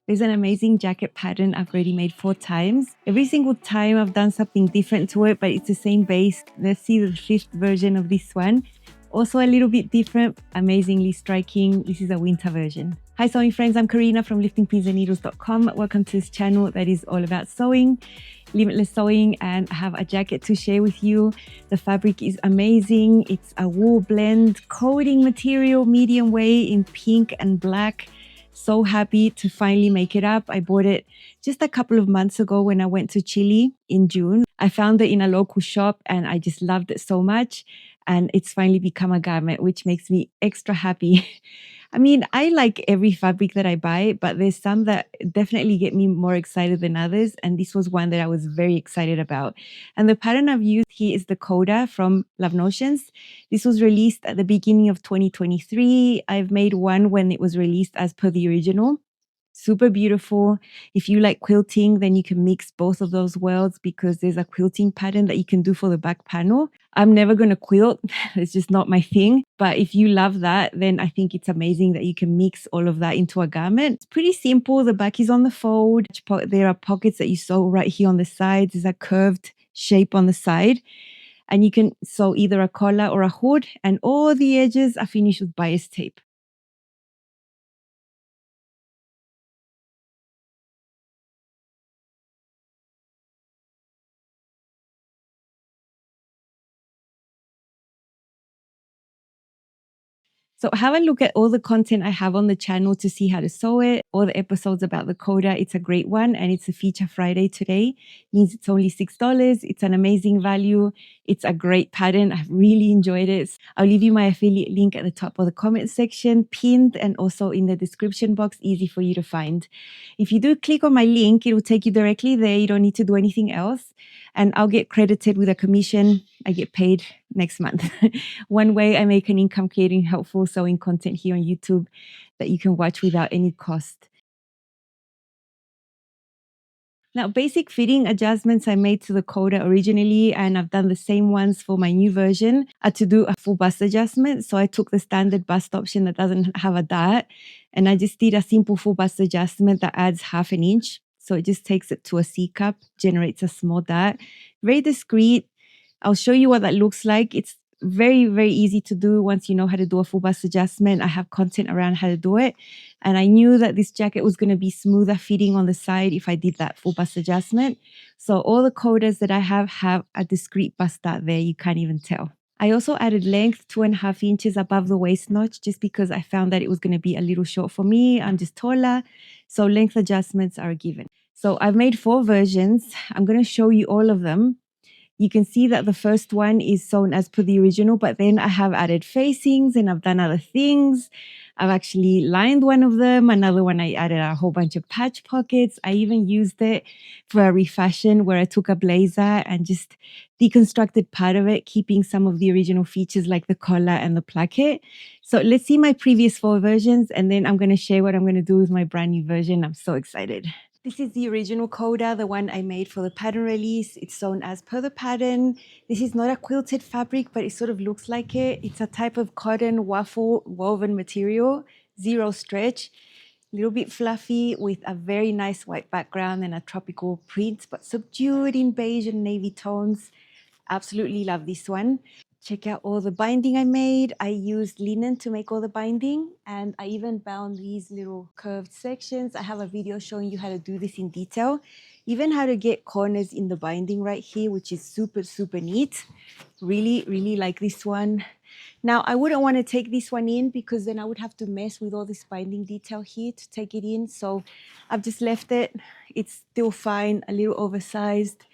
There's an amazing jacket pattern I've already made 4 times. Every single time I've done something different to it, but it's the same base. Let's see the 5th version of this one. Also a little bit different, amazingly striking. This is a winter version. Hi sewing friends, I'm Karina from liftingpinsandneedles.com. Welcome to this channel that is all about sewing, limitless sewing, and I have a jacket to share with you. The fabric is amazing. It's a wool blend coating material, medium weight in pink and black. So happy to finally make it up. I bought it just a couple of months ago when I went to Chile in June. I found it in a local shop and I just loved it so much. And it's finally become a garment, which makes me extra happy. I mean, I like every fabric that I buy, but there's some that definitely get me more excited than others. And this was one that I was very excited about. And the pattern I've used here is the Coda from Love Notions. This was released at the beginning of 2023. I've made one when it was released as per the original. Super beautiful. If you like quilting, then you can mix both of those worlds because there's a quilting pattern that you can do for the back panel. I'm never going to quilt. It's just not my thing. But if you love that, then I think it's amazing that you can mix all of that into a garment. It's pretty simple. The back is on the fold. There are pockets that you sew right here on the sides. There's a curved shape on the side. And you can sew either a collar or a hood. And all the edges are finished with bias tape. So have a look at all the content I have on the channel to see how to sew it. All the episodes about the Coda. It's a great one and it's a feature Friday today. Means it's only $6. It's an amazing value. It's a great pattern. I've really enjoyed it. I'll leave you my affiliate link at the top of the comment section, pinned and also in the description box, easy for you to find. If you do click on my link, it will take you directly there. You don't need to do anything else. And I'll get credited with a commission. I get paid next month. One way I make an income creating helpful sewing content here on YouTube that you can watch without any cost. Now, basic fitting adjustments I made to the Coda originally, and I've done the same ones for my new version, are to do a full bust adjustment. So I took the standard bust option that doesn't have a dart, and I just did a simple full bust adjustment that adds 1/2 inch. So it just takes it to a C cup, generates a small dart. Very discreet. I'll show you what that looks like. It's very, very easy to do once you know how to do a full bust adjustment. I have content around how to do it. And I knew that this jacket was going to be smoother fitting on the side if I did that full bust adjustment. So all the Codas that I have a discreet bust dart there. You can't even tell. I also added length 2.5 inches above the waist notch just because I found that it was going to be a little short for me. I'm just taller. So length adjustments are a given. So I've made 4 versions. I'm going to show you all of them. You can see that the first one is sewn as per the original, but then I have added facings and I've done other things. I've actually lined one of them. Another one, I added a whole bunch of patch pockets. I even used it for a refashion where I took a blazer and just deconstructed part of it, keeping some of the original features like the collar and the placket. So let's see my previous 4 versions, and then I'm going to share what I'm going to do with my brand new version. I'm so excited. This is the original Coda, the one I made for the pattern release. It's sewn as per the pattern. This is not a quilted fabric, but it sort of looks like it. It's a type of cotton waffle woven material, 0 stretch, a little bit fluffy with a very nice white background and a tropical print, but subdued in beige and navy tones. Absolutely love this one. Check out all the binding I made. I used linen to make all the binding, and I even bound these little curved sections. I have a video showing you how to do this in detail, even how to get corners in the binding right here, which is super, super neat. Really, really like this one. Now, I wouldn't want to take this one in because then I would have to mess with all this binding detail here to take it in. So I've just left it. It's still fine, a little oversized.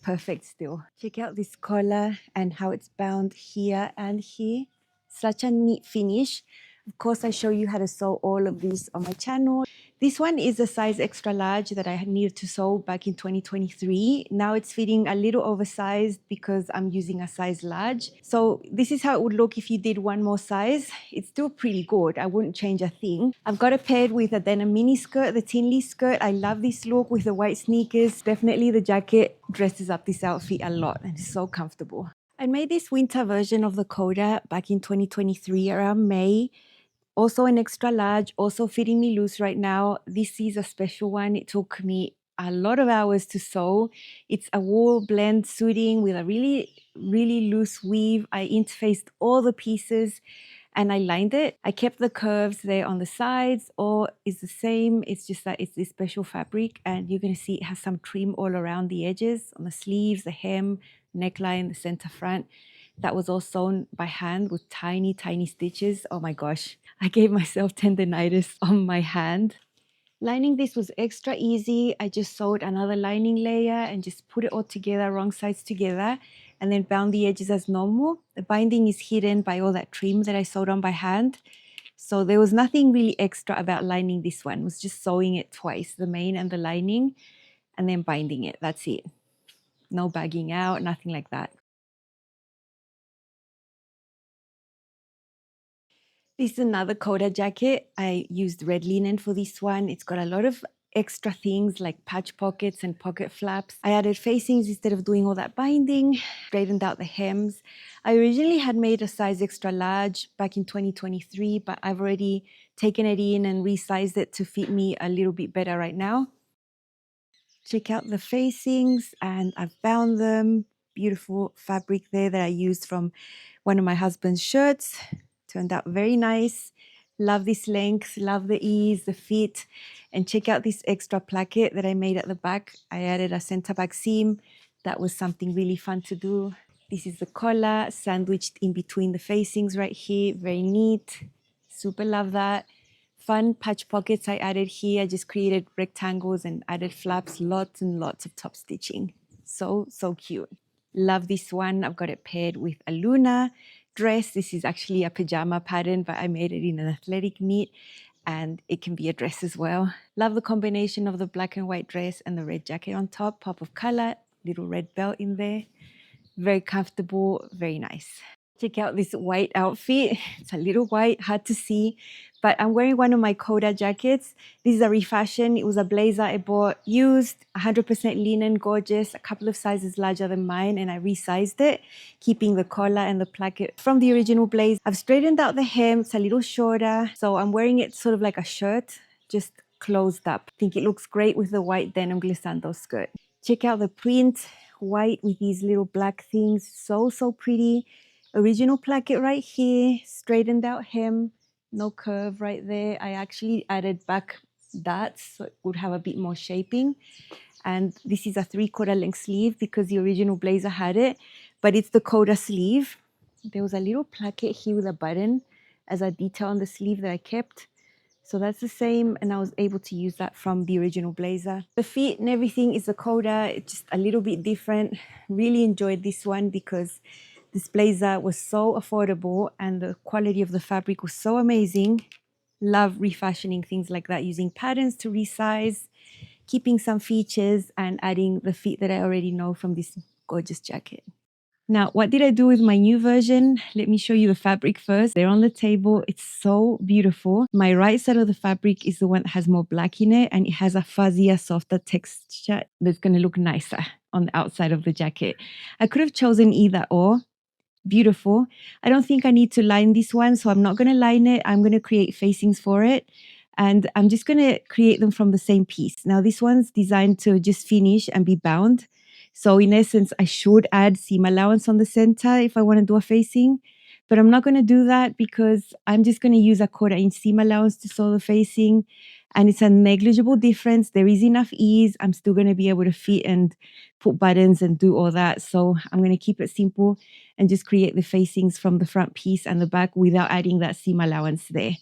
Perfect still. Check out this collar and how it's bound here and here. Such a neat finish. Of course, I show you how to sew all of these on my channel. This one is a size extra large that I needed to sew back in 2023. Now it's fitting a little oversized because I'm using a size large. So this is how it would look if you did one more size. It's still pretty good. I wouldn't change a thing. I've got it paired with a denim mini skirt, the Tinley skirt. I love this look with the white sneakers. Definitely the jacket dresses up this outfit a lot and it's so comfortable. I made this winter version of the Coda back in 2023 around May. Also an extra large, also fitting me loose right now. This is a special one. It took me a lot of hours to sew. It's a wool blend suiting with a really loose weave. I interfaced all the pieces and I lined it. I kept the curves there on the sides, or it's the same. It's just that it's this special fabric, and you're gonna see it has some trim all around the edges, on the sleeves, the hem, neckline, the center front. That was all sewn by hand with tiny, tiny stitches. Oh my gosh, I gave myself tendinitis on my hand. Lining this was extra easy. I just sewed another lining layer and just put it all together, wrong sides together, and then bound the edges as normal. The binding is hidden by all that trim that I sewed on by hand. So there was nothing really extra about lining this one. It was just sewing it twice, the main and the lining, and then binding it. That's it. No bagging out, nothing like that. This is another Coda jacket. I used red linen for this one. It's got a lot of extra things like patch pockets and pocket flaps. I added facings instead of doing all that binding, straightened out the hems. I originally had made a size extra large back in 2023, but I've already taken it in and resized it to fit me a little bit better right now. Check out the facings, and I've bound them. Beautiful fabric there that I used from one of my husband's shirts. Turned out very nice. Love this length, love the ease, the fit. And check out this extra placket that I made at the back. I added a center back seam. That was something really fun to do. This is the collar sandwiched in between the facings right here. Very neat. Super love that. Fun patch pockets I added here. I just created rectangles and added flaps, lots and lots of top stitching. So cute. Love this one. I've got it paired with a Luna dress. This is actually a pajama pattern, but I made it in an athletic knit, and it can be a dress as well. Love the combination of the black and white dress and the red jacket on top. Pop of color, little red belt in there. Very comfortable, very nice. Check out this white outfit. It's a little white, hard to see, but I'm wearing one of my Coda jackets. This is a Refashioned. It was a blazer I bought used, 100% linen, gorgeous, a couple of sizes larger than mine, and I resized it, keeping the collar and the placket from the original blazer. I've straightened out the hem. It's a little shorter, so I'm wearing it sort of like a shirt, just closed up. I think it looks great with the white denim glissando skirt. Check out the print, white with these little black things. So pretty. Original placket right here, straightened out hem, no curve right there. I actually added back dots so it would have a bit more shaping. And this is a 3/4 length sleeve because the original blazer had it, but it's the Coda sleeve. There was a little placket here with a button as a detail on the sleeve that I kept. So that's the same, and I was able to use that from the original blazer. The fit and everything is a Coda. It's just a little bit different. Really enjoyed this one because this blazer was so affordable and the quality of the fabric was so amazing. Love refashioning things like that, using patterns to resize, keeping some features and adding the fit that I already know from this gorgeous jacket. Now, what did I do with my new version? Let me show you the fabric first. They're on the table. It's so beautiful. My right side of the fabric is the one that has more black in it, and it has a fuzzier, softer texture that's going to look nicer on the outside of the jacket. I could have chosen either or. Beautiful. I don't think I need to line this one, so I'm not going to line it. I'm going to create facings for it, and I'm just going to create them from the same piece. Now, this one's designed to just finish and be bound. So in essence, I should add seam allowance on the center if I want to do a facing, but I'm not going to do that because I'm just going to use a 1/4 inch seam allowance to sew the facing, and it's a negligible difference. There is enough ease. I'm still going to be able to fit and put buttons and do all that. So I'm going to keep it simple and just create the facings from the front piece and the back without adding that seam allowance there.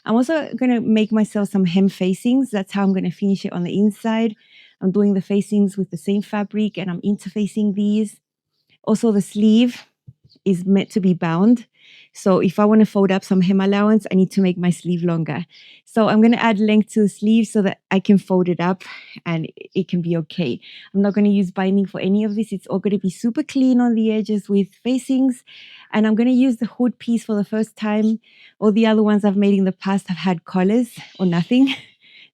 I'm also going to make myself some hem facings. That's how I'm going to finish it on the inside. I'm doing the facings with the same fabric and I'm interfacing these. Also, the sleeve is meant to be bound. So if I want to fold up some hem allowance, I need to make my sleeve longer. So I'm going to add length to the sleeve so that I can fold it up and it can be okay. I'm not going to use binding for any of this. It's all going to be super clean on the edges with facings. And I'm going to use the hood piece for the first time. All the other ones I've made in the past have had collars or nothing.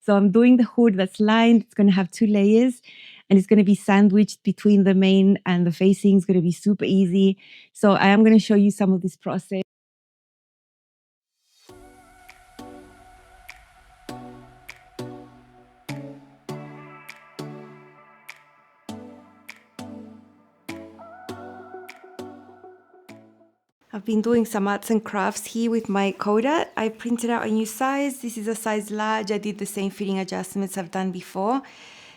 So I'm doing the hood that's lined. It's going to have 2 layers. And it's going to be sandwiched between the main and the facing. It's going to be super easy. So I am going to show you some of this process. I've been doing some arts and crafts here with my Coda. I printed out a new size. This is a size large. I did the same fitting adjustments I've done before.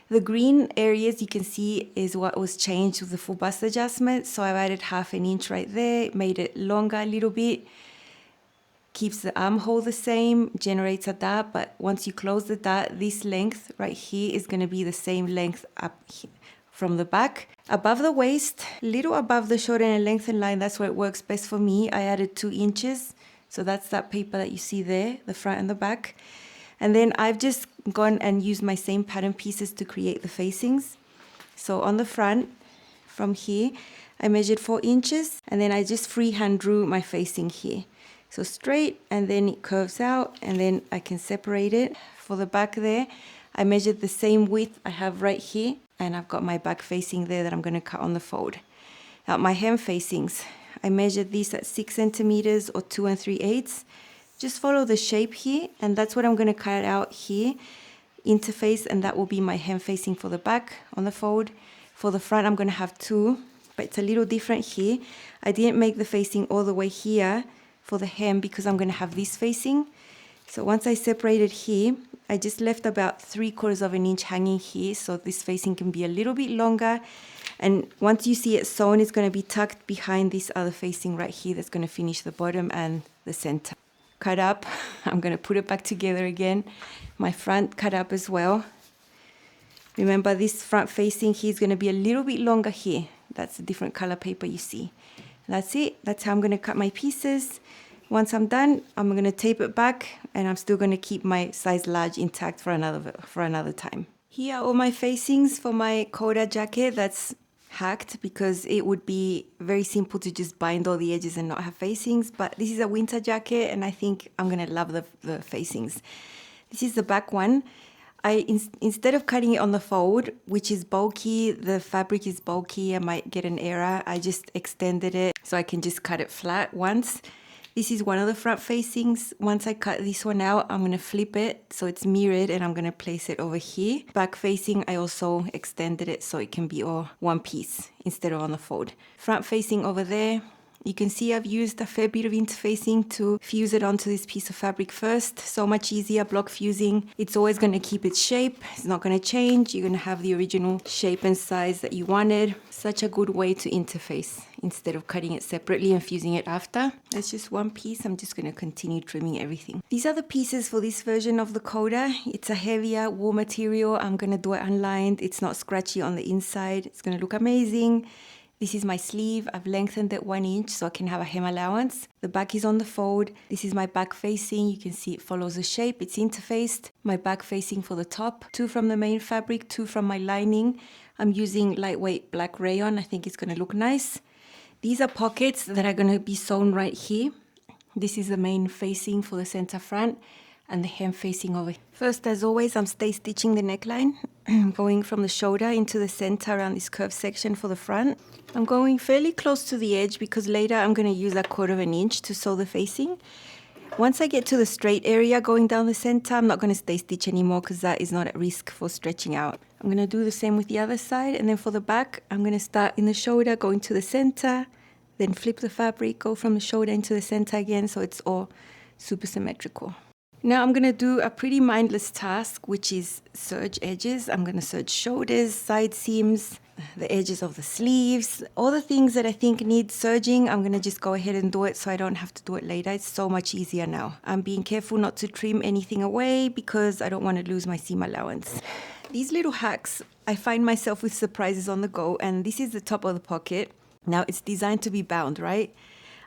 The green areas you can see is what was changed with the full bust adjustment. So I've added 1/2 inch right there, made it longer a little bit. Keeps the armhole the same, generates a dart, but once you close the dart, this length right here is going to be the same length up here from the back. Above the waist, little above the shoulder and lengthen line, that's where it works best for me. I added 2 inches. So that's that paper that you see there, the front and the back. And then I've just gone and used my same pattern pieces to create the facings. So on the front, from here, I measured 4 inches and then I just freehand drew my facing here. So straight, and then it curves out, and then I can separate it. For the back there, I measured the same width I have right here, and I've got my back facing there that I'm going to cut on the fold. Now my hem facings, I measured these at 6 centimeters or 2 3/8. Just follow the shape here, and that's what I'm going to cut out here, interface, and that will be my hem facing for the back on the fold. For the front, I'm going to have 2, but it's a little different here. I didn't make the facing all the way here for the hem because I'm going to have this facing. So once I separated here, I just left about 3/4 of an inch hanging here, so this facing can be a little bit longer. And once you see it sewn, it's going to be tucked behind this other facing right here that's going to finish the bottom and the center. Cut up, I'm going to put it back together again. My front cut up as well. Remember, this front facing here is going to be a little bit longer here. That's a different color paper you see. That's it. That's how I'm going to cut my pieces. Once I'm done, I'm going to tape it back, and I'm still going to keep my size large intact for another time. Here are all my facings for my Coda jacket that's hacked because it would be very simple to just bind all the edges and not have facings. But this is a winter jacket, and I think I'm going to love the facings. This is the back one. Instead of cutting it on the fold, which is bulky, the fabric is bulky, I might get an error, I just extended it so I can just cut it flat once. This is one of the front facings. Once I cut this one out, I'm going to flip it so it's mirrored, and I'm going to place it over here. Back facing, I also extended it so it can be all one piece instead of on the fold. Front facing over there. You can see I've used a fair bit of interfacing to fuse it onto this piece of fabric first. So much easier, block fusing. It's always going to keep its shape. It's not going to change. You're going to have the original shape and size that you wanted. Such a good way to interface instead of cutting it separately and fusing it after. That's just one piece. I'm just going to continue trimming everything. These are the pieces for this version of the Coda. It's a heavier wool material. I'm going to do it unlined. It's not scratchy on the inside. It's going to look amazing. This is my sleeve. I've lengthened it 1 inch so I can have a hem allowance. The back is on the fold. This is my back facing. You can see it follows the shape. It's interfaced. My back facing for the top. 2 from the main fabric, 2 from my lining. I'm using lightweight black rayon. I think it's going to look nice. These are pockets that are going to be sewn right here. This is the main facing for the center front and the hem facing over here. First, as always, I'm stay stitching the neckline, going from the shoulder into the center around this curved section for the front. I'm going fairly close to the edge because later I'm going to use 1/4 inch to sew the facing. Once I get to the straight area going down the center, I'm not going to stay stitch anymore because that is not at risk for stretching out. I'm going to do the same with the other side, and then for the back, I'm going to start in the shoulder, going to the center, then flip the fabric, go from the shoulder into the center again, so it's all super symmetrical. Now I'm going to do a pretty mindless task, which is serge edges. I'm going to serge shoulders, side seams, the edges of the sleeves, all the things that I think need serging. I'm going to just go ahead and do it so I don't have to do it later. It's so much easier now. I'm being careful not to trim anything away because I don't want to lose my seam allowance. These little hacks, I find myself with surprises on the go, and this is the top of the pocket. Now it's designed to be bound, right?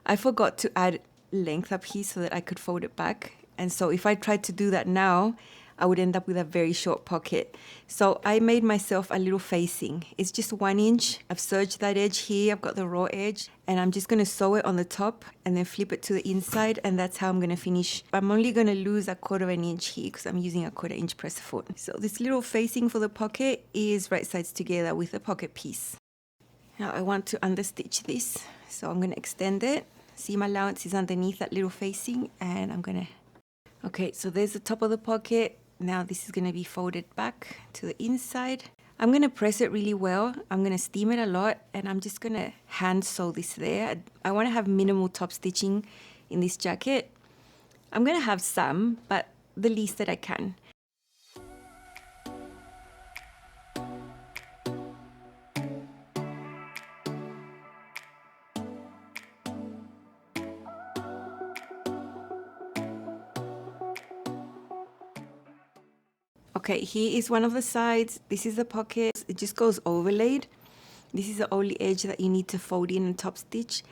I forgot to add length up here so that I could fold it back. And so if I tried to do that now, I would end up with a very short pocket. So I made myself a little facing. It's just 1 inch. I've serged that edge here. I've got the raw edge. And I'm just going to sew it on the top and then flip it to the inside. And that's how I'm going to finish. I'm only going to lose 1/4 inch here because I'm using 1/4 inch press foot. So this little facing for the pocket is right sides together with the pocket piece. Now I want to understitch this. So I'm going to extend it. Seam allowance is underneath that little facing. And I'm going to... Okay, so there's the top of the pocket. Now this is going to be folded back to the inside. I'm going to press it really well. I'm going to steam it a lot, and I'm just going to hand sew this there. I want to have minimal top stitching in this jacket. I'm going to have some, but the least that I can. Okay, here is one of the sides. This is the pocket. It just goes overlaid. This is the only edge that you need to fold in and top stitch,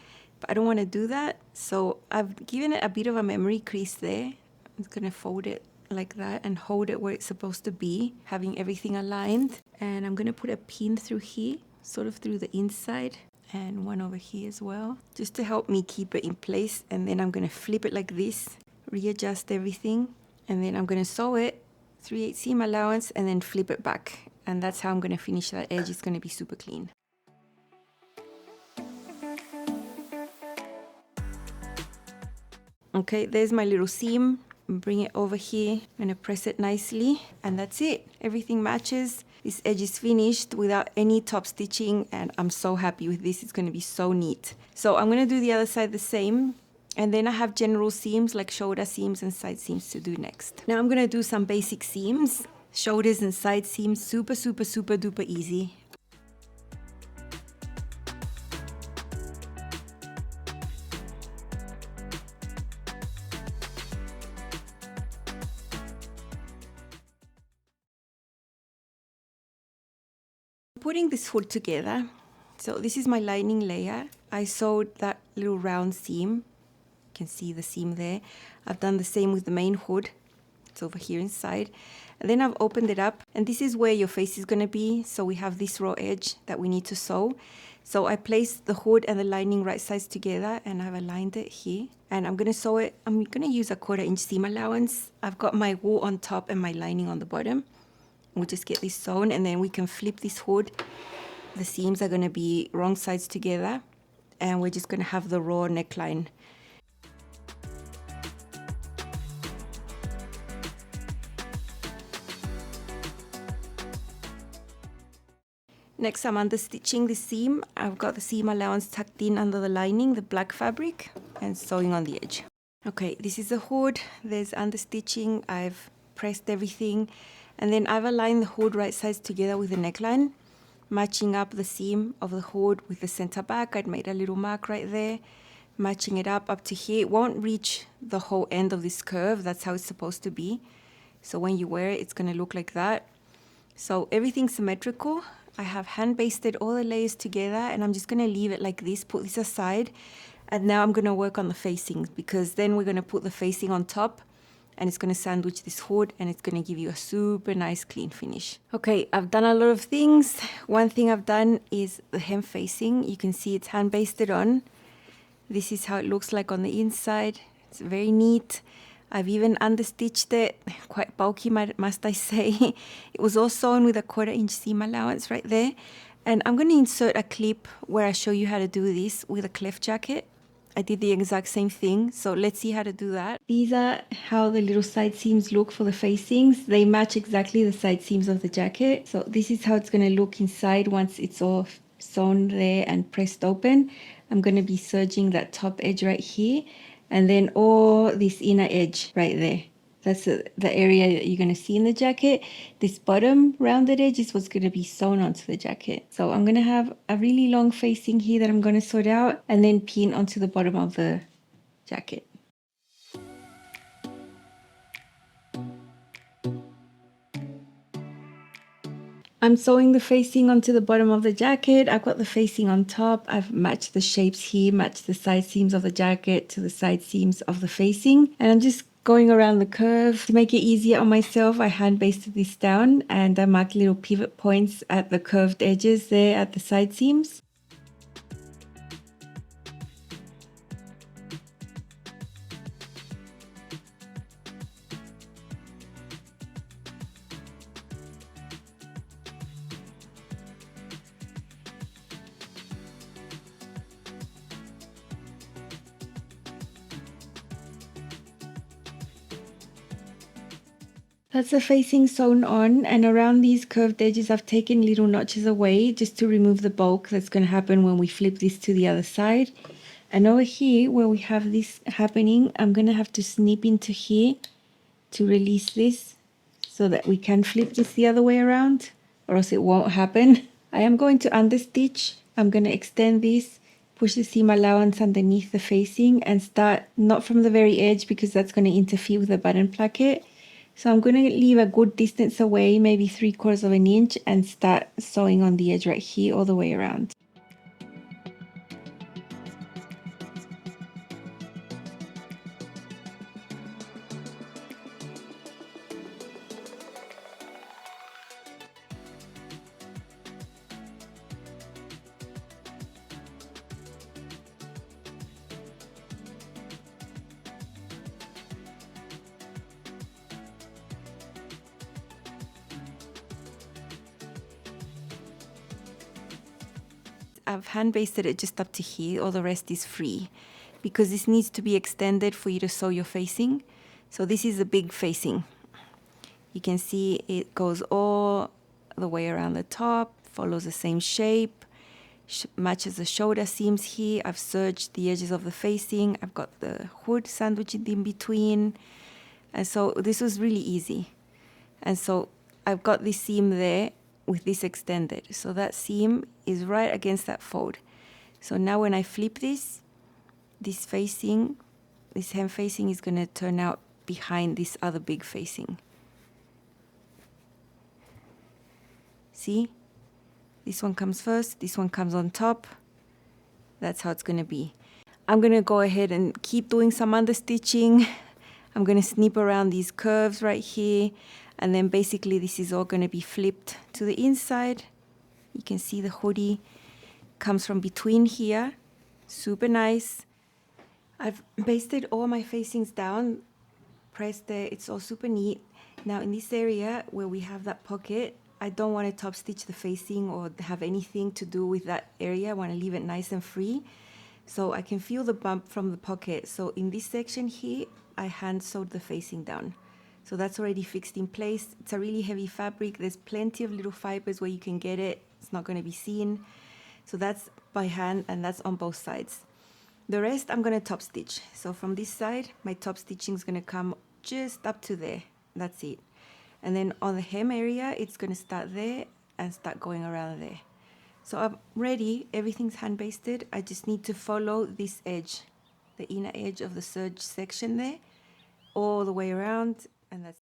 but I don't want to do that. So I've given it a bit of a memory crease there. I'm just going to fold it like that and hold it where it's supposed to be, having everything aligned. And I'm going to put a pin through here, sort of through the inside, and one over here as well, just to help me keep it in place. And then I'm going to flip it like this, readjust everything, and then I'm going to sew it 3/8 seam allowance and then flip it back. And that's how I'm going to finish that edge. It's going to be super clean. Okay, there's my little seam. Bring it over here. I'm gonna press it nicely, and that's it. Everything matches. This edge is finished without any top stitching, and I'm so happy with this. It's gonna be so neat. So I'm gonna do the other side the same, and then I have general seams like shoulder seams and side seams to do next. Now I'm gonna do some basic seams. Shoulders and side seams, super duper easy. Putting this hood together, so this is my lining layer. I sewed that little round seam. You can see the seam there. I've done the same with the main hood. It's over here inside. And then I've opened it up, and this is where your face is going to be. So we have this raw edge that we need to sew. So I placed the hood and the lining right sides together, and I've aligned it here. And I'm going to sew it. I'm going to use a 1/4 inch seam allowance. I've got my wool on top and my lining on the bottom. We'll just get this sewn, and then we can flip this hood. The seams are going to be wrong sides together, and we're just going to have the raw neckline. Next, I'm understitching the seam. I've got the seam allowance tucked in under the lining, the black fabric, and sewing on the edge. Okay, this is the hood. There's understitching. I've pressed everything. And then I've aligned the hood right sides together with the neckline, matching up the seam of the hood with the center back. I'd made a little mark right there, matching it up to here. It won't reach the whole end of this curve. That's how it's supposed to be. So when you wear it, it's going to look like that. So everything's symmetrical. I have hand basted all the layers together, and I'm just going to leave it like this, put this aside. And now I'm going to work on the facings, because then we're going to put the facing on top, and it's going to sandwich this hood, and it's going to give you a super nice clean finish. Okay, I've done a lot of things. One thing I've done is the hem facing. You can see it's hand basted on. This is how it looks like on the inside. It's very neat. I've even understitched it, quite bulky, must I say. It was all sewn with a 1/4 inch seam allowance right there. And I'm going to insert a clip where I show you how to do this with a cleft jacket. I did the exact same thing, so let's see how to do that. These are how the little side seams look for the facings. They match exactly the side seams of the jacket. So this is how it's going to look inside once it's all sewn there and pressed open. I'm going to be serging that top edge right here, and then all this inner edge right there. That's the area that you're going to see in the jacket. This bottom rounded edge is what's going to be sewn onto the jacket. So I'm going to have a really long facing here that I'm going to sort out and then pin onto the bottom of the jacket. I'm sewing the facing onto the bottom of the jacket. I've got the facing on top. I've matched the shapes here, matched the side seams of the jacket to the side seams of the facing. And I'm just going around the curve. To make it easier on myself, I hand basted this down, and I marked little pivot points at the curved edges there at the side seams. That's the facing sewn on, and around these curved edges I've taken little notches away just to remove the bulk that's going to happen when we flip this to the other side. And over here where we have this happening, I'm going to have to snip into here to release this so that we can flip this the other way around, or else it won't happen. I am going to understitch. I'm going to extend this, push the seam allowance underneath the facing and start not from the very edge because that's going to interfere with the button placket. So I'm going to leave a good distance away, maybe 3/4 of an inch, and start sewing on the edge right here all the way around. I've hand basted it just up to here, all the rest is free because this needs to be extended for you to sew your facing. So this is a big facing. You can see it goes all the way around the top, follows the same shape, matches the shoulder seams here. I've serged the edges of the facing. I've got the hood sandwiched in between. And so this was really easy. And so I've got this seam there with this extended. So that seam is right against that fold. So now when I flip this facing, this hem facing is going to turn out behind this other big facing. See? This one comes first, this one comes on top. That's how it's going to be. I'm going to go ahead and keep doing some understitching. I'm going to snip around these curves right here. And then basically this is all going to be flipped to the inside. You can see the hoodie comes from between here. Super nice. I've basted all my facings down, pressed there. It's all super neat. Now in this area where we have that pocket, I don't want to top stitch the facing or have anything to do with that area. I want to leave it nice and free. So I can feel the bump from the pocket. So in this section here, I hand sewed the facing down. So that's already fixed in place. It's a really heavy fabric. There's plenty of little fibers where you can get it. It's not going to be seen. So that's by hand and that's on both sides. The rest I'm going to top stitch. So from this side, my top stitching is going to come just up to there. That's it. And then on the hem area, it's going to start there and start going around there. So I'm ready. Everything's hand basted. I just need to follow this edge, the inner edge of the serge section there, all the way around. And that's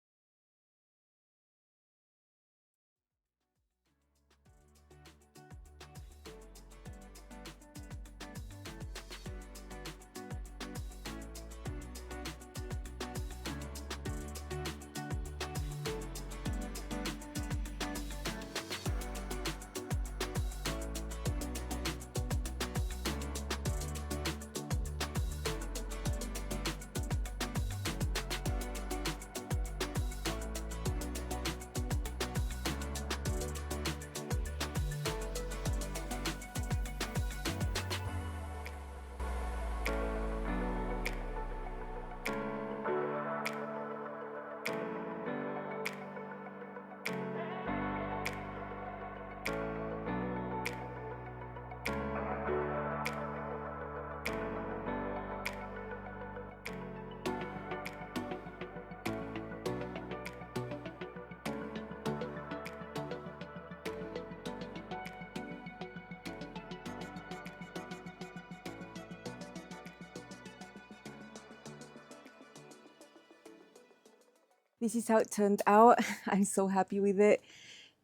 This is how it turned out. I'm so happy with it.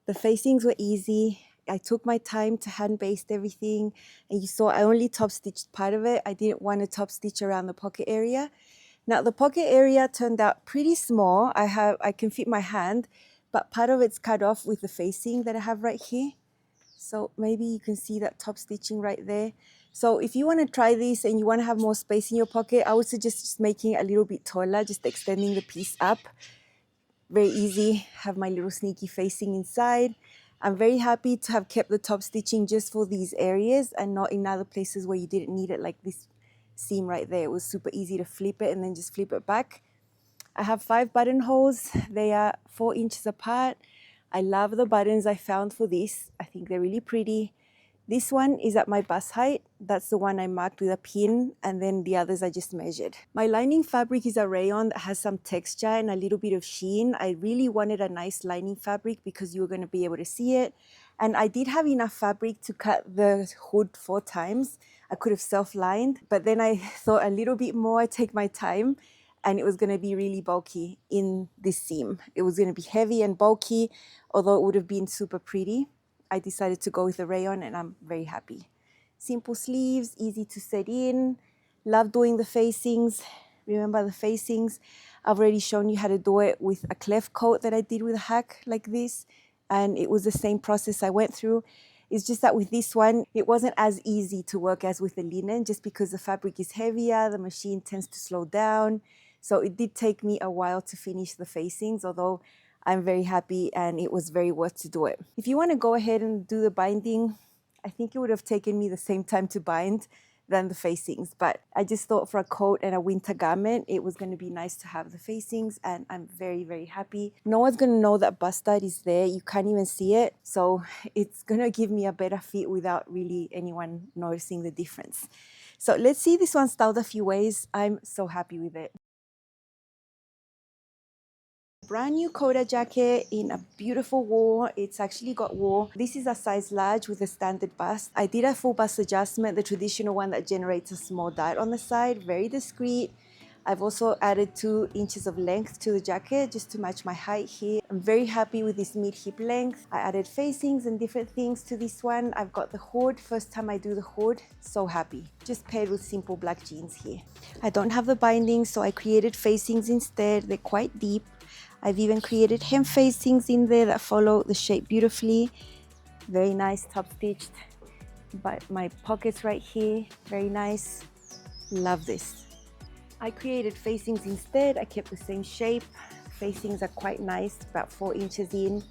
The facings were easy. I took my time to hand baste everything. And you saw I only top stitched part of it. I didn't want to top stitch around the pocket area. Now the pocket area turned out pretty small. I can fit my hand, but part of it's cut off with the facing that I have right here. So maybe you can see that top stitching right there. So if you want to try this and you want to have more space in your pocket, I would suggest just making it a little bit taller, just extending the piece up. Very easy, have my little sneaky facing inside. I'm very happy to have kept the top stitching just for these areas and not in other places where you didn't need it, like this seam right there. It was super easy to flip it and then just flip it back. I have 5 buttonholes. They are 4 inches apart. I love the buttons I found for this. I think they're really pretty. This one is at my bust height. That's the one I marked with a pin, and then the others I just measured. My lining fabric is a rayon that has some texture and a little bit of sheen. I really wanted a nice lining fabric because you were going to be able to see it. And I did have enough fabric to cut the hood 4 times. I could have self-lined, but then I thought a little bit more, I'd take my time, and it was going to be really bulky in this seam. It was going to be heavy and bulky, although it would have been super pretty. I decided to go with the rayon and I'm very happy. Simple sleeves, easy to set in. Love doing the facings. Remember the facings? I've already shown you how to do it with a cleft coat that I did with a hack like this. And it was the same process I went through. It's just that with this one, it wasn't as easy to work as with the linen just because the fabric is heavier, the machine tends to slow down. So it did take me a while to finish the facings, although I'm very happy and it was very worth to do it. If you want to go ahead and do the binding, I think it would have taken me the same time to bind than the facings. But I just thought for a coat and a winter garment, it was going to be nice to have the facings, and I'm very, very happy. No one's going to know that bust stud is there. You can't even see it. So it's going to give me a better fit without really anyone noticing the difference. So let's see this one styled a few ways. I'm so happy with it. Brand new Coda jacket in a beautiful wool. It's actually got wool. This is a size large with a standard bust. I did a full bust adjustment, the traditional one that generates a small dot on the side, very discreet. I've also added 2 inches of length to the jacket just to match my height here. I'm very happy with this mid-hip length. I added facings and different things to this one. I've got the hood, first time I do the hood, so happy. Just paired with simple black jeans here. I don't have the binding, so I created facings instead. They're quite deep. I've even created hem facings in there that follow the shape beautifully. Very nice, top stitched. But my pockets right here, very nice. Love this. I created facings instead. I kept the same shape. Facings are quite nice, about 4 inches in,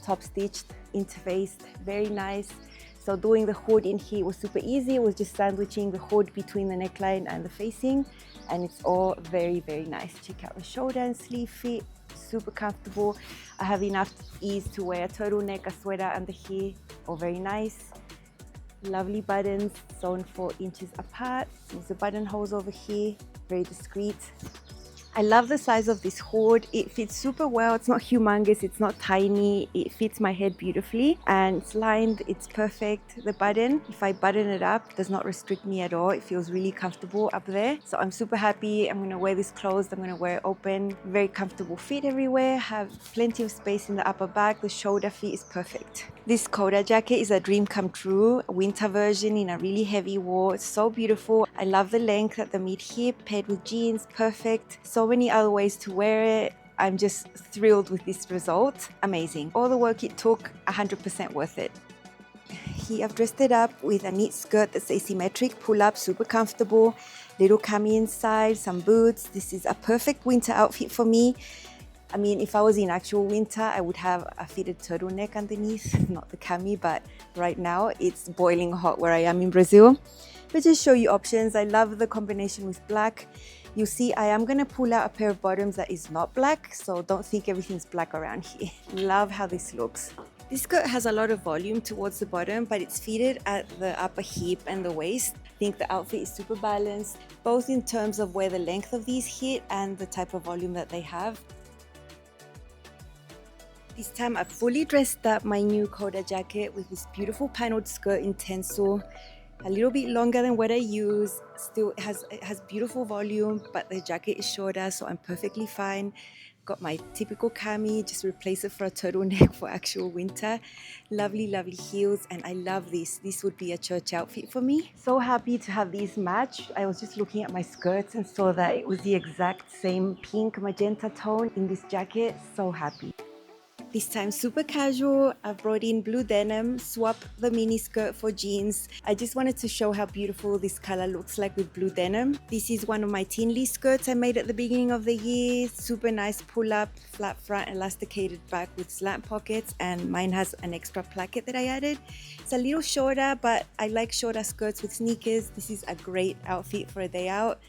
top stitched, interfaced, very nice. So doing the hood in here was super easy. It was just sandwiching the hood between the neckline and the facing, and it's all very, very nice. Check out the shoulder and sleeve fit. Super comfortable. I have enough ease to wear a turtleneck, a sweater under here, all very nice. Lovely buttons, sewn 4 inches apart. There's the buttonholes over here, very discreet. I love the size of this hood. It fits super well. It's not humongous, it's not tiny. It fits my head beautifully and it's lined, it's perfect. The button, if I button it up, does not restrict me at all. It feels really comfortable up there. So I'm super happy. I'm gonna wear this closed, I'm gonna wear it open. Very comfortable fit everywhere. Have plenty of space in the upper back. The shoulder fit is perfect. This Coda jacket is a dream come true. A winter version in a really heavy wool. It's so beautiful. I love the length at the mid hip, paired with jeans, perfect. So many other ways to wear it. I'm just thrilled with this result. Amazing. All the work it took, 100% worth it. Here I've dressed it up with a knit skirt that's asymmetric, pull up, super comfortable, little cami inside, some boots. This is a perfect winter outfit for me. I mean, if I was in actual winter, I would have a fitted turtleneck underneath, not the cami, but right now it's boiling hot where I am in Brazil. But just show you options. I love the combination with black. You see, I am gonna pull out a pair of bottoms that is not black, so don't think everything's black around here. Love how this looks. This skirt has a lot of volume towards the bottom, but it's fitted at the upper hip and the waist. I think the outfit is super balanced, both in terms of where the length of these hit and the type of volume that they have. This time I've fully dressed up my new Coda jacket with this beautiful paneled skirt in tencel. A little bit longer than what I use. Still, it has beautiful volume, but the jacket is shorter, so I'm perfectly fine. Got my typical cami, just replace it for a turtleneck for actual winter. Lovely, lovely heels, and I love this. This would be a church outfit for me. So happy to have these match. I was just looking at my skirts and saw that it was the exact same pink magenta tone in this jacket. So happy. This time super casual. I've brought in blue denim, swapped the mini skirt for jeans. I just wanted to show how beautiful this color looks like with blue denim. This is one of my Tinley skirts I made at the beginning of the year. Super nice pull up, flat front, elasticated back with slant pockets, and mine has an extra placket that I added. It's a little shorter, but I like shorter skirts with sneakers. This is a great outfit for a day out.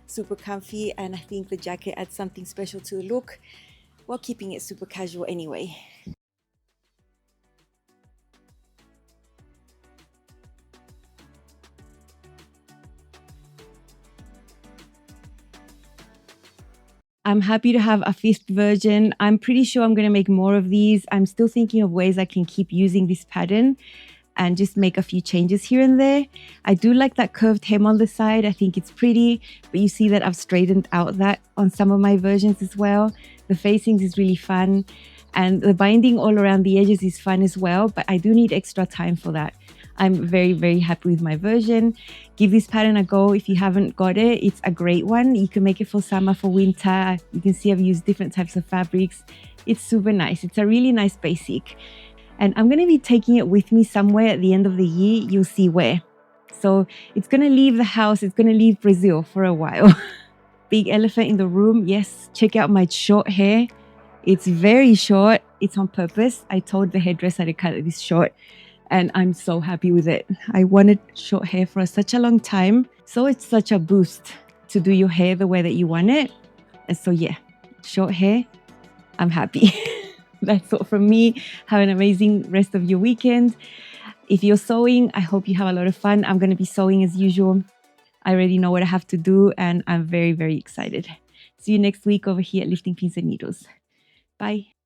super comfy, and I think the jacket adds something special to the look while keeping it super casual anyway. I'm happy to have a 5th version. I'm pretty sure I'm going to make more of these. I'm still thinking of ways I can keep using this pattern and just make a few changes here and there. I do like that curved hem on the side. I think it's pretty, but you see that I've straightened out that on some of my versions as well. The facings is really fun, and the binding all around the edges is fun as well, but I do need extra time for that. I'm very, very happy with my version. Give this pattern a go if you haven't got it. It's a great one. You can make it for summer, for winter. You can see I've used different types of fabrics. It's super nice. It's a really nice basic. And I'm going to be taking it with me somewhere at the end of the year. You'll see where. So it's going to leave the house. It's going to leave Brazil for a while. Big elephant in the room. Yes, check out my short hair. It's very short. It's on purpose. I told the hairdresser to cut it this short, and I'm so happy with it. I wanted short hair for such a long time. So it's such a boost to do your hair the way that you want it. And so yeah, short hair, I'm happy. That's all from me. Have an amazing rest of your weekend. If you're sewing, I hope you have a lot of fun. I'm going to be sewing as usual. I already know what I have to do, and I'm very, very excited. See you next week over here at Lifting Pins and Needles. Bye.